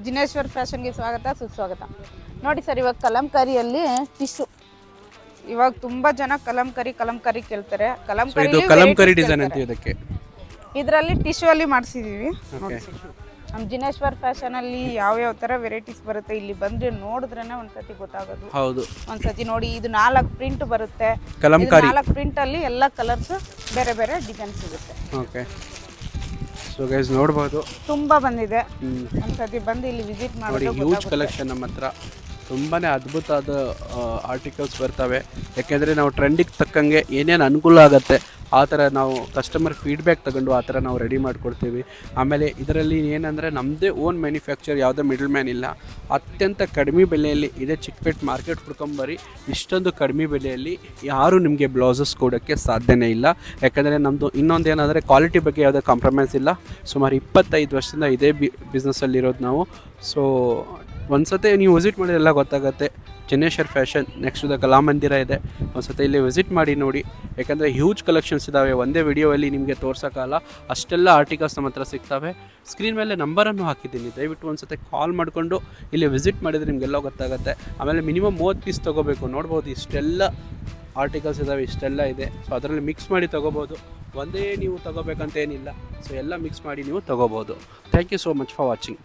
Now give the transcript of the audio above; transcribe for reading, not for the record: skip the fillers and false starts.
ಜಿನೇಶ್ವರ್ ಫ್ಯಾಷನ್ಗೆ ಸ್ವಾಗತ ಸುಸ್ವಾಗತ. ನೋಡಿ ಸರ್, ಇವಾಗ ಕಲಂಕಾರಿಯಲ್ಲಿ ಟಿಶ್ಯೂ. ಇವಾಗ ತುಂಬಾ ಜನ ಕಲಂಕಾರಿ ಕೇಳ್ತಾರೆ. ಕಲಂಕಾರಿ ಡಿಸೈನ್ ಅಂತ ಇದಕ್ಕೆ. ಇದರಲ್ಲಿ ಟಿಶ್ಯೂ ಅಲ್ಲಿ ಮಾಡಿಸಿದೀವಿ. ನಮ್ಮ ಜಿನೇಶ್ವರ್ ಫ್ಯಾಷನ್ ಅಲ್ಲಿ ಯಾವ ತರ ವೆರೈಟೀಸ್ ಬರುತ್ತೆ ಇಲ್ಲಿ ಬಂದ್ರೆ ನೋಡಿದ್ರೇನೆ ಒಂದ್ಸತಿ ಗೊತ್ತಾಗೋದು. ಹೌದು, ಒಂದ್ಸತಿ ನೋಡಿ. ಇದು 4 ಪ್ರಿಂಟ್ ಬರುತ್ತೆ. ಕಲಂಕಾರಿ 4 ಪ್ರಿಂಟ್ ಅಲ್ಲಿ ಎಲ್ಲ ಕಲರ್ಸ್ ಬೇರೆ ಬೇರೆ ಡಿಸೈನ್ ಸಿಗುತ್ತೆ. ಓಕೆ, ಸೊ ಗೈಸ್ ನೋಡಬಹುದು, ತುಂಬಾ ಬಂದಿದೆ. ಒಂದ್ಸತಿ ಬಂದು ಇಲ್ಲಿ ವಿಸಿಟ್ ಮಾಡಿ. ಹ್ಯೂಜ್ ಕಲೆಕ್ಷನ್ ನಮ್ಮ ಹತ್ರ. ತುಂಬಾನೇ ಅದ್ಭುತವಾದ ಆರ್ಟಿಕಲ್ಸ್ ಬರ್ತವೆ. ಯಾಕೆಂದರೆ ನಾವು ಟ್ರೆಂಡಿಗೆ ತಕ್ಕಂಗೆ ಏನೇನು ಅನುಕೂಲ ಆಗುತ್ತೆ ಆ ಥರ ನಾವು ಕಸ್ಟಮರ್ ಫೀಡ್ಬ್ಯಾಕ್ ತಗೊಂಡು ಆ ಥರ ನಾವು ರೆಡಿ ಮಾಡಿಕೊಡ್ತೀವಿ. ಆಮೇಲೆ ಇದರಲ್ಲಿ ಏನಂದರೆ ನಮ್ಮದೇ ಓನ್ ಮ್ಯಾನುಫ್ಯಾಕ್ಚರ್, ಯಾವುದೇ ಮಿಡಲ್ ಮ್ಯಾನ್ ಇಲ್ಲ. ಅತ್ಯಂತ ಕಡಿಮೆ ಬೆಲೆಯಲ್ಲಿ ಇದೆ. ಚಿಕ್ಕಪೇಟೆ ಮಾರ್ಕೆಟ್ ಹುಡ್ಕೊಂಬರಿ. ಇಷ್ಟೊಂದು ಕಡಿಮೆ ಬೆಲೆಯಲ್ಲಿ ಯಾರೂ ನಿಮಗೆ ಬ್ಲೌಸಸ್ ಕೊಡೋಕ್ಕೆ ಸಾಧ್ಯನೇ ಇಲ್ಲ. ಯಾಕಂದರೆ ನಮ್ಮದು ಇನ್ನೊಂದು ಏನಂದರೆ ಕ್ವಾಲಿಟಿ ಬಗ್ಗೆ ಯಾವುದೇ ಕಾಂಪ್ರಮೈಸ್ ಇಲ್ಲ. ಸುಮಾರು 25 ವರ್ಷದಿಂದ ಇದೇ ಬಿಸ್ನೆಸ್ಸಲ್ಲಿರೋದು ನಾವು. ಸೊ ಒಂದ್ಸತಿ ನೀವು ವಿಸಿಟ್ ಮಾಡಿದ್ರೆ ಎಲ್ಲ ಗೊತ್ತಾಗುತ್ತೆ. ಜಿನೇಶ್ವರ್ ಫ್ಯಾಷನ್ ನೆಕ್ಸ್ಟ್ ದ ಕಲಾಮಂದಿರ ಇದೆ. ಒಂದ್ಸತಿ ಇಲ್ಲಿ ವಿಸಿಟ್ ಮಾಡಿ ನೋಡಿ. ಯಾಕಂದರೆ ಹ್ಯೂಜ್ ಕಲೆಕ್ಷನ್ಸ್ ಇದ್ದಾವೆ. ಒಂದೇ ವಿಡಿಯೋಲ್ಲಿ ನಿಮಗೆ ತೋರ್ಸೋಕ್ಕಲ್ಲ, ಅಷ್ಟೆಲ್ಲ ಆರ್ಟಿಕಲ್ಸ್ ನಮ್ಮ ಹತ್ರ ಸಿಗ್ತವೆ. ಸ್ಕ್ರೀನ್ ಮೇಲೆ ನಂಬರನ್ನು ಹಾಕಿದ್ದೀನಿ, ದಯವಿಟ್ಟು ಒಂದ್ಸತಿ ಕಾಲ್ ಮಾಡಿಕೊಂಡು ಇಲ್ಲಿ ವಿಸಿಟ್ ಮಾಡಿದರೆ ನಿಮಗೆಲ್ಲ ಗೊತ್ತಾಗುತ್ತೆ. ಆಮೇಲೆ ಮಿನಿಮಮ್ 30 ಪೀಸ್ ತೊಗೋಬೇಕು. ನೋಡ್ಬೋದು ಇಷ್ಟೆಲ್ಲ ಆರ್ಟಿಕಲ್ಸ್ ಇದ್ದಾವೆ, ಇಷ್ಟೆಲ್ಲ ಇದೆ. ಸೊ ಅದರಲ್ಲಿ ಮಿಕ್ಸ್ ಮಾಡಿ ತೊಗೋಬೋದು. ಒಂದೇ ನೀವು ತೊಗೋಬೇಕಂತ ಏನಿಲ್ಲ. ಸೊ ಎಲ್ಲ ಮಿಕ್ಸ್ ಮಾಡಿ ನೀವು ತೊಗೋಬೋದು. Thank you so much for watching.